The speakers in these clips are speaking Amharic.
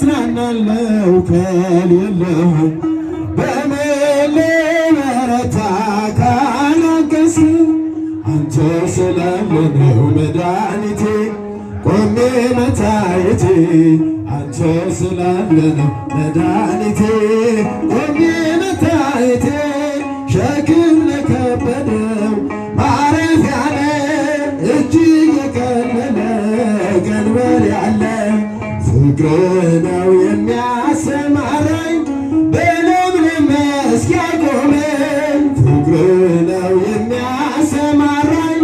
እጽናናለሁ ከሌለሁ በምን ልበረታ ካላገዝከኝ አንተ ስላለ ነው መድኃኒቴ ቆሜ መታየቴ አንተ ስላለ ነው መድኃኒቴ ቆሜ መታየቴ ሸክም ለከበደው ማረፊያ እጅግ የቀለለ ቀንበር ያለ ፍቅር ነው የሚያሰማራኝ በለምለም መስክ ያቆመኝ ፍቅር ነው የሚያሰማራኝ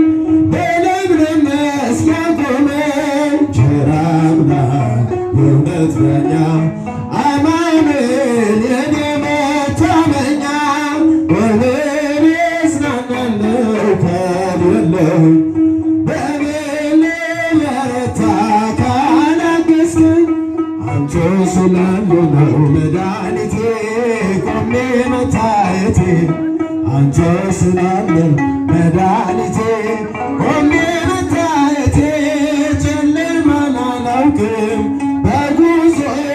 በለምለም መስክ ያቆመኝ ቸር አምላክ የእውነት እረኛ አማኑኤል የኔ መታመኛ በምን እጽናናለሁ ከሌለሁ በምን ልበረታ ካላገዝከኝ አንተ ስላለ ነው መድኃኒቴ ቆሜ መታየቴ አንተ ስላለ መድኃኒቴ ቆሜ መታየቴ ጨለማን አላውቅም በጉዞዬ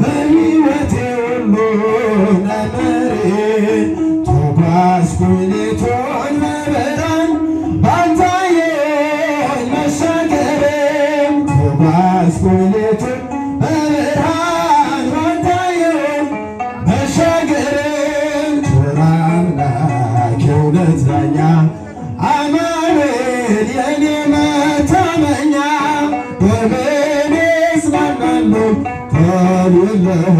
በሕይወቴ ሁሉ ነመሬ ተጓዝኩኝ ሌቱን በብርሃን ባንታየኝ መሻገሬ ተጓዝኩኝ ሌቱን በብርሃን ባንታየኝ መሻገሬ ቸር አምላክ የእውነት ዳኛ አማኑኤል የኔ መታመኛ በምን እጽናናለሁ ከሌለሁ